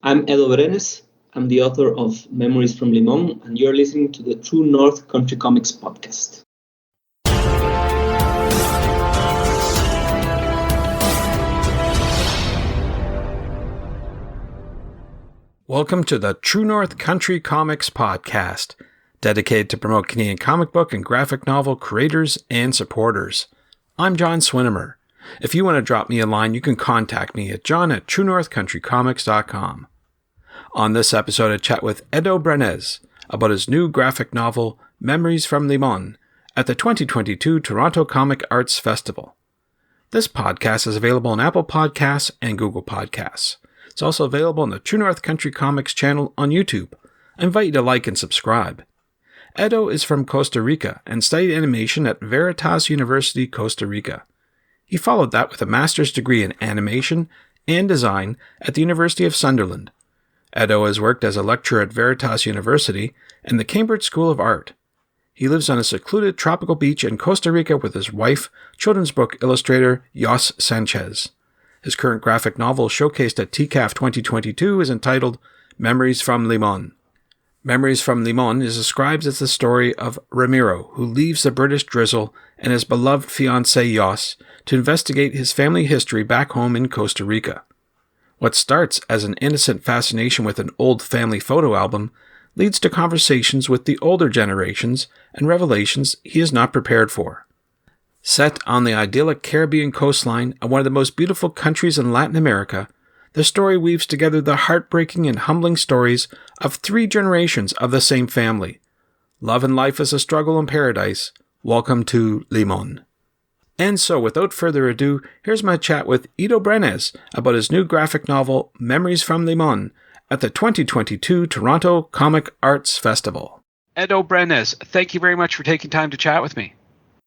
I'm Edo Brenes. I'm the author of Memories from Limón, and you're listening to the True North Country Comics podcast. Welcome to the True North Country Comics podcast, dedicated to promote Canadian comic book and graphic novel creators and supporters. I'm John Swinimer. If you want to drop me a line, you can contact me at john@truenorthcountrycomics.com. On this episode, I chat with Edo Brenes about his new graphic novel, Memories From Limón, at the 2022 Toronto Comic Arts Festival. This podcast is available on Apple Podcasts and Google Podcasts. It's also available on the True North Country Comics channel on YouTube. I invite you to like and subscribe. Edo is from Costa Rica and studied animation at Veritas University, Costa Rica. He followed that with a master's degree in animation and design at the University of Sunderland. Edo has worked as a lecturer at Veritas University and the Cambridge School of Art. He lives on a secluded tropical beach in Costa Rica with his wife, children's book illustrator Yos Sanchez. His current graphic novel showcased at TCAF 2022 is entitled Memories From Limón. Memories From Limón is described as the story of Ramiro, who leaves the British drizzle and his beloved fiancée Yos to investigate his family history back home in Costa Rica. What starts as an innocent fascination with an old family photo album leads to conversations with the older generations and revelations he is not prepared for. Set on the idyllic Caribbean coastline of one of the most beautiful countries in Latin America, the story weaves together the heartbreaking and humbling stories of 3 generations of the same family. Love and life is a struggle in paradise. Welcome to Limón. And so, without further ado, here's my chat with Edo Brenes about his new graphic novel, Memories From Limón, at the 2022 Toronto Comic Arts Festival. Edo Brenes, thank you very much for taking time to chat with me.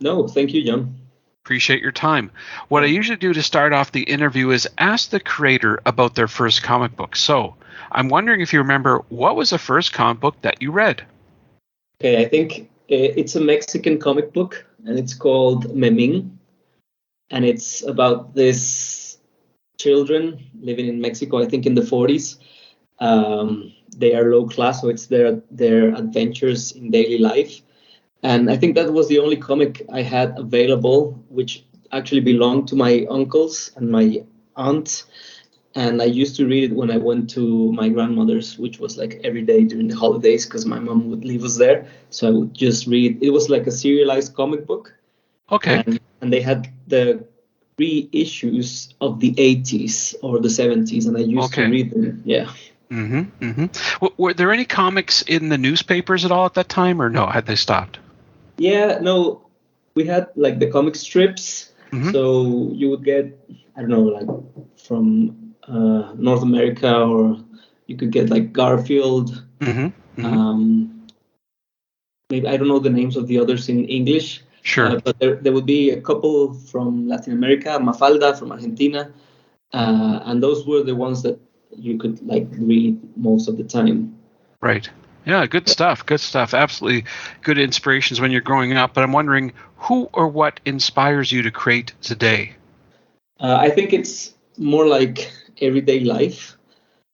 No, thank you, John. Appreciate your time. What I usually do to start off the interview is ask the creator about their first comic book. So, I'm wondering if you remember, what was the first comic book that you read? Okay, I think it's a Mexican comic book, and it's called Memín. And it's about this children living in Mexico, I think in the 40s. They are low class, so it's their adventures in daily life. And I think that was the only comic I had available, which actually belonged to my uncles and my aunt. And I used to read it when I went to my grandmother's, which was like every day during the holidays because my mom would leave us there. So I would just read. It was like a serialized comic book. Okay. And they had the reissues of the 80s or the 70s, and I used to read them. Yeah. Mm-hmm. Mm-hmm. Were there any comics in the newspapers at all at that time, or no? Had they stopped? Yeah, no. We had like the comic strips. Mm-hmm. So you would get, I don't know, like from North America, or you could get like Garfield. Mm-hmm. Mm-hmm. Maybe I don't know the names of the others in English. Sure. But there would be a couple from Latin America, Mafalda from Argentina, and those were the ones that you could like read most of the time. Right. Yeah, good stuff. Good stuff. Absolutely good inspirations when you're growing up. But I'm wondering, who or what inspires you to create today? I think it's more like everyday life.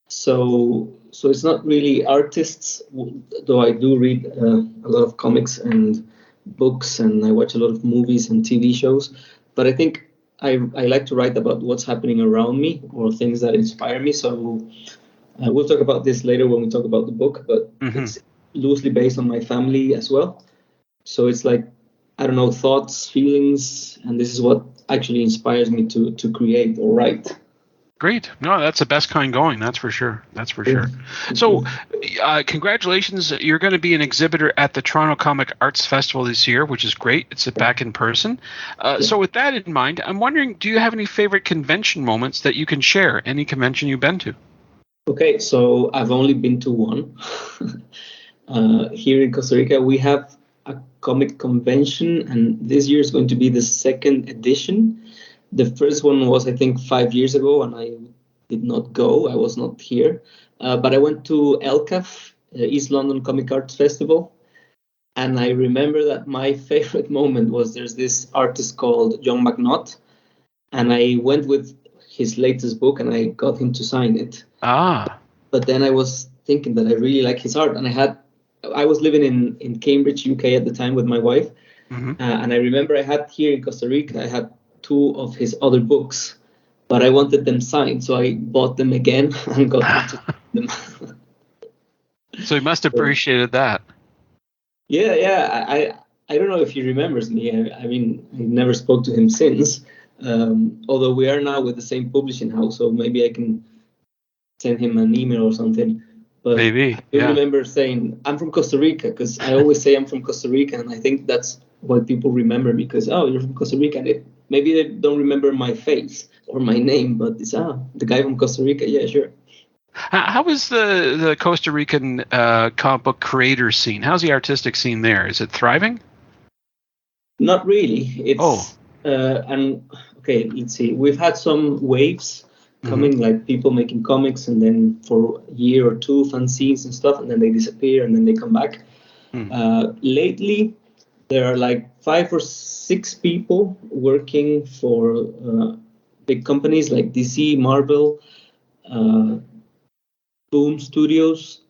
So it's not really artists, though I do read a lot of comics and books, and I watch a lot of movies and TV shows. But I think I like to write about what's happening around me or things that inspire me. So we'll talk about this later when we talk about the book, but it's loosely based on my family as well. So it's like, I don't know, thoughts, feelings, and this is what actually inspires me to create or write. Great. No, that's the best kind going. That's for sure. That's for sure. So congratulations. You're going to be an exhibitor at the Toronto Comic Arts Festival this year, which is great. It's back in person. So with that in mind, I'm wondering, do you have any favorite convention moments that you can share? Any convention you've been to? Okay, so I've only been to one. Here in Costa Rica, we have a comic convention, and this year is going to be the 2nd edition. The first one was, I think, 5 years ago, and I did not go. I was not here. But I went to ELCAF, East London Comic Arts Festival. And I remember that my favorite moment was there's this artist called John McNaught. And I went with his latest book, and I got him to sign it. But then I was thinking that I really like his art, and I was living in Cambridge, UK at the time with my wife, and I remember I had here in Costa Rica, I had 2 of his other books, but I wanted them signed, so I bought them again and got him to sign them. So he must have appreciated that. Yeah. I don't know if he remembers me. I mean, I never spoke to him since. Although we are now with the same publishing house, so maybe I can send him an email or something. But Maybe, I do remember saying, I'm from Costa Rica, because I always say I'm from Costa Rica, and I think that's why people remember me, because, oh, you're from Costa Rica, and maybe they don't remember my face or my name, but it's, the guy from Costa Rica, yeah, sure. How is the Costa Rican comic book creator scene? How's the artistic scene there? Is it thriving? Not really. It's okay, let's see. We've had some waves coming, like people making comics, and then for a year or two, fanzines and stuff, and then they disappear, and then they come back. Lately, there are like 5 or 6 people working for big companies like DC, Marvel, Boom Studios,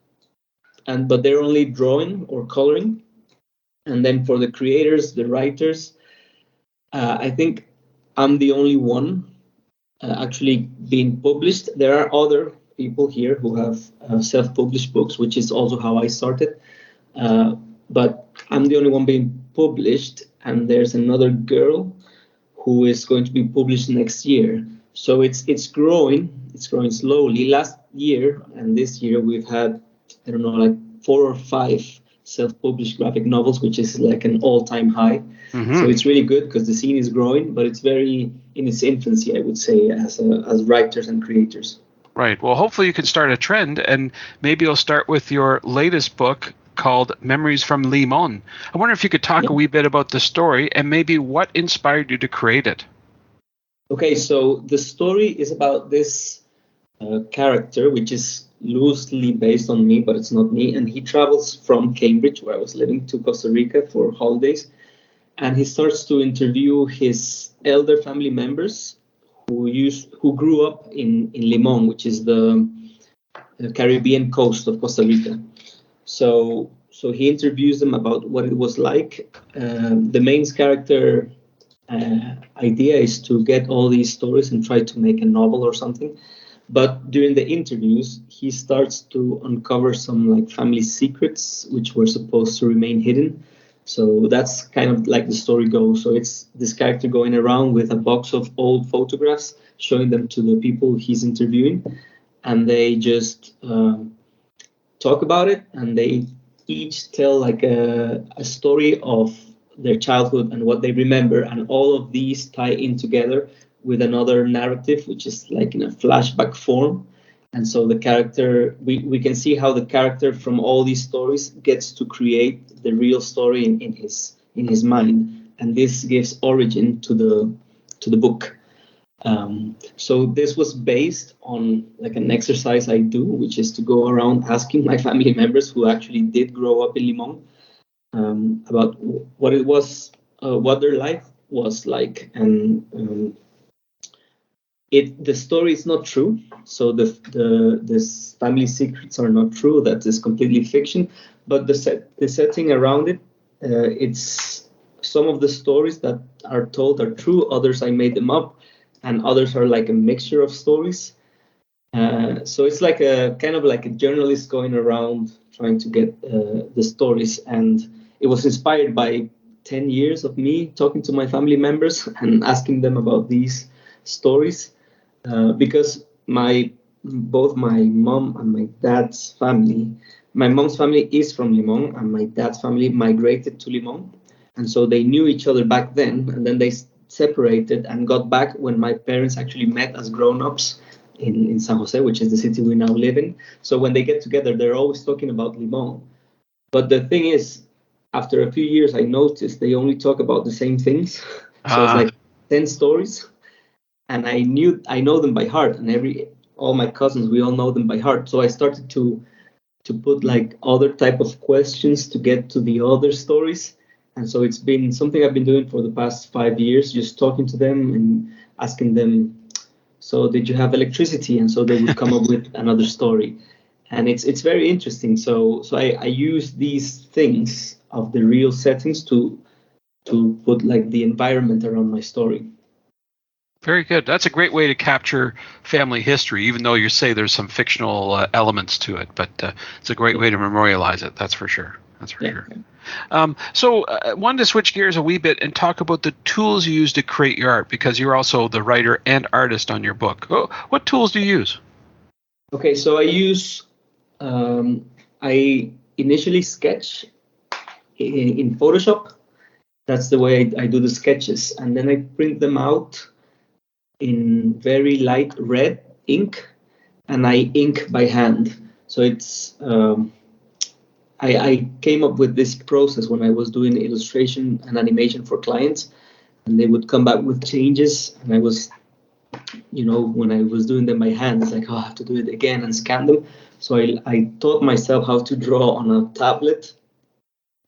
but they're only drawing or coloring. And then for the creators, the writers, I think I'm the only one actually being published. There are other people here who have self-published books, which is also how I started. But I'm the only one being published, and there's another girl who is going to be published next year. So it's growing. It's growing slowly. Last year and this year we've had, I don't know, like 4 or 5 self-published graphic novels, which is like an all-time high. So it's really good because the scene is growing, but it's very in its infancy, I would say, as writers and creators. Right. Well, hopefully you can start a trend, and maybe you'll start with your latest book called Memories from Limón. I wonder if you could talk a wee bit about the story and maybe what inspired you to create it. Okay, so the story is about this character, which is loosely based on me, but it's not me. And he travels from Cambridge, where I was living, to Costa Rica for holidays. And he starts to interview his elder family members who grew up in Limón, which is the Caribbean coast of Costa Rica. So he interviews them about what it was like. The main character idea is to get all these stories and try to make a novel or something. But during the interviews, he starts to uncover some like family secrets which were supposed to remain hidden. So that's kind of like the story goes. So it's this character going around with a box of old photographs, showing them to the people he's interviewing, and they just talk about it, and they each tell like a story of their childhood and what they remember, and all of these tie in together with another narrative, which is like in a flashback form. And so the character, we can see how the character from all these stories gets to create the real story in his mind, and this gives origin to the book. So this was based on like an exercise I do, which is to go around asking my family members who actually did grow up in Limón about what it was, what their life was like, and the story is not true. So this family secrets are not true. That is completely fiction. But the setting around it, it's some of the stories that are told are true. Others I made them up, and others are like a mixture of stories. So it's like a kind of like a journalist going around trying to get the stories. And it was inspired by 10 years of me talking to my family members and asking them about these stories. Because both my mom and my dad's family, my mom's family is from Limón, and my dad's family migrated to Limón, and so they knew each other back then, and then they separated and got back when my parents actually met as grown-ups in San Jose, which is the city we now live in. So when they get together, they're always talking about Limón. But the thing is, after a few years, I noticed they only talk about the same things. So it's like 10 stories. And I know them by heart, and all my cousins, we all know them by heart. So I started to put like other type of questions to get to the other stories. And so it's been something I've been doing for the past 5 years, just talking to them and asking them, so did you have electricity? And so they would come up with another story. and it's very interesting. So I use these things of the real settings to put like the environment around my story. Very good. That's a great way to capture family history, even though you say there's some fictional elements to it. But it's a great way to memorialize it. That's for sure. That's for sure. So wanted to switch gears a wee bit and talk about the tools you use to create your art, because you're also the writer and artist on your book. What tools do you use? Okay, so I initially sketch in Photoshop. That's the way I do the sketches, and then I print them out in very light red ink, and I ink by hand. So it's I came up with this process when I was doing illustration and animation for clients, and they would come back with changes, and I was, when I was doing them by hand, it's like, oh, I have to do it again and scan them. So I taught myself how to draw on a tablet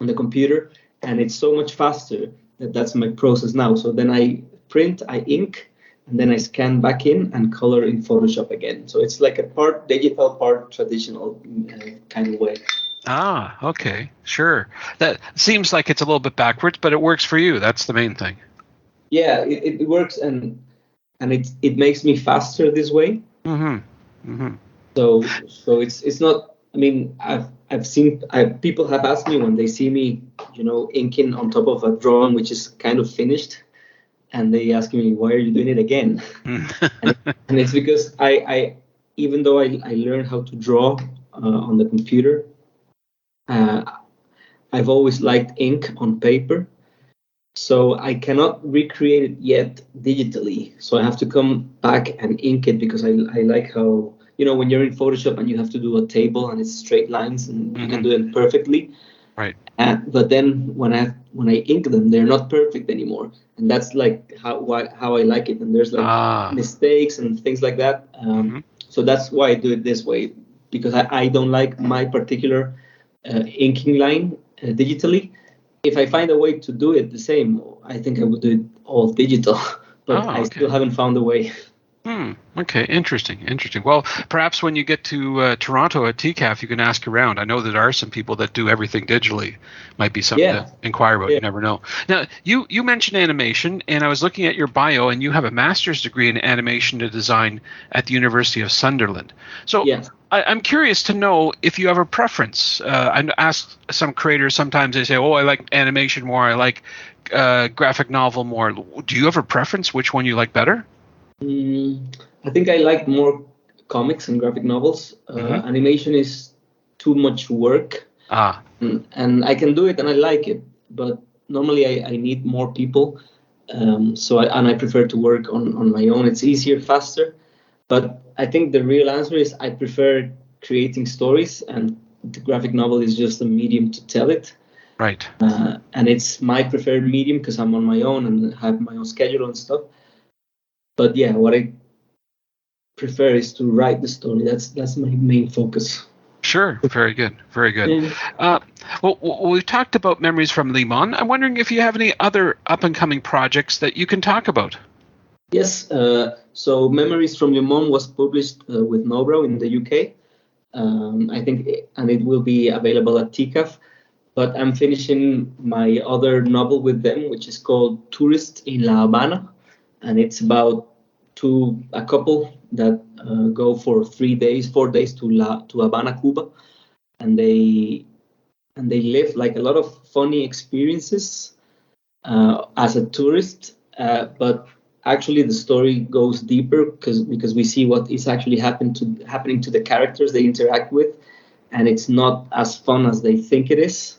on the computer, and it's so much faster that's my process now. So then I print, I ink, and then I scan back in and color in Photoshop again. So it's like a part digital, part traditional kind of way. Ah, okay, sure. That seems like it's a little bit backwards, but it works for you. That's the main thing. Yeah, it works, and it makes me faster this way. Mm-hmm. Mm-hmm. So it's not. I mean, I've seen people have asked me when they see me, inking on top of a drawing which is kind of finished, and they ask me, why are you doing it again? and it's because I even though I learned how to draw on the computer, I've always liked ink on paper. So I cannot recreate it yet digitally. So I have to come back and ink it, because I like how, when you're in Photoshop and you have to do a table and it's straight lines and you can do it perfectly. Right. But then when I ink them, they're not perfect anymore. And that's like how I like it. And there's like mistakes and things like that. So that's why I do it this way, because I don't like my particular inking line digitally. If I find a way to do it the same, I think I would do it all digital, but I still haven't found a way. Okay, interesting. Well, perhaps when you get to Toronto at TCAF, you can ask around. I know that there are some people that do everything digitally. Might be something to inquire about. You never know. Now, you mentioned animation, and I was looking at your bio, and you have a master's degree in animation and design at the University of Sunderland. So I'm curious to know if you have a preference. I ask some creators, sometimes they say, I like animation more, I like graphic novel more. Do you have a preference which one you like better? I think I like more comics and graphic novels. Animation is too much work. And I can do it and I like it, but normally I need more people. I prefer to work on my own. It's easier, faster. But I think the real answer is I prefer creating stories, and the graphic novel is just a medium to tell it. Right. And it's my preferred medium because I'm on my own and have my own schedule and stuff. But yeah, what I prefer is to write the story. That's my main focus. Sure. Very good. Well, we've talked about Memories from Limón. I'm wondering if you have any other up-and-coming projects that you can talk about. Yes. So Memories from Limón was published with Nobrow in the UK. I think, and it will be available at TCAF. But I'm finishing my other novel with them, which is called Tourist in La Habana. And it's about a couple that go for 4 days to Habana, Cuba, and they live like a lot of funny experiences as a tourist. But actually, the story goes deeper because we see what is actually happening to the characters they interact with, and it's not as fun as they think it is.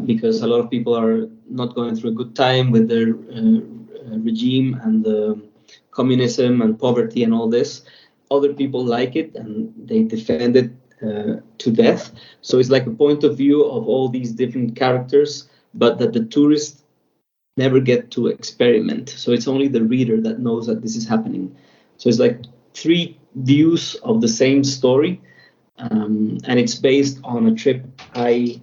Because a lot of people are not going through a good time with their regime and the communism and poverty and all this. Other people like it and they defend it to death. So it's like a point of view of all these different characters, but that the tourists never get to experiment. So it's only the reader that knows that this is happening. So it's like 3 views of the same story, and it's based on a trip I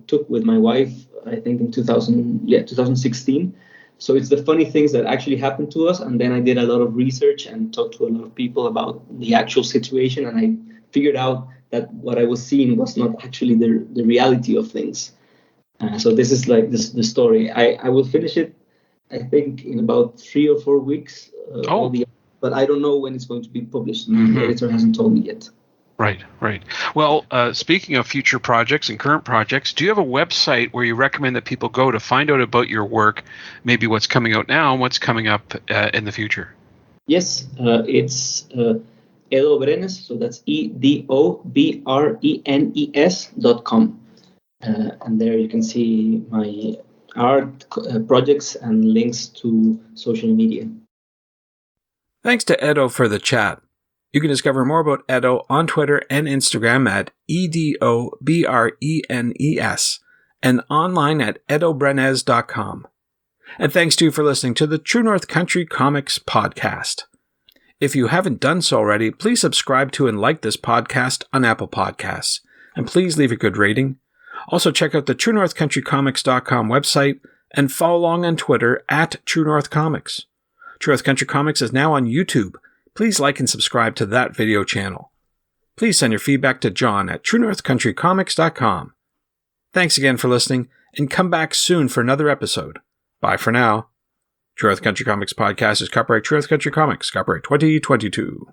took with my wife, I think in 2016. So it's the funny things that actually happened to us. And then I did a lot of research and talked to a lot of people about the actual situation. And I figured out that what I was seeing was not actually the reality of things. So this is like the story. I will finish it, I think, in about 3 or 4 weeks. But I don't know when it's going to be published. The editor hasn't told me yet. Right. Well, speaking of future projects and current projects, do you have a website where you recommend that people go to find out about your work, maybe what's coming out now and what's coming up in the future? Yes, it's Edo Brenes, so that's EDOBRENES.com. And there you can see my art projects and links to social media. Thanks to Edo for the chat. You can discover more about Edo on Twitter and Instagram at EDOBRENES and online at edobrenes.com. And thanks to you for listening to the True North Country Comics podcast. If you haven't done so already, please subscribe to and like this podcast on Apple Podcasts. And please leave a good rating. Also check out the TrueNorthCountryComics.com website and follow along on Twitter at True North Comics. True North Country Comics is now on YouTube. Please like and subscribe to that video channel. Please send your feedback to John at TrueNorthCountryComics.com. Thanks again for listening, and come back soon for another episode. Bye for now. True North Country Comics Podcast is copyright True North Country Comics, copyright 2022.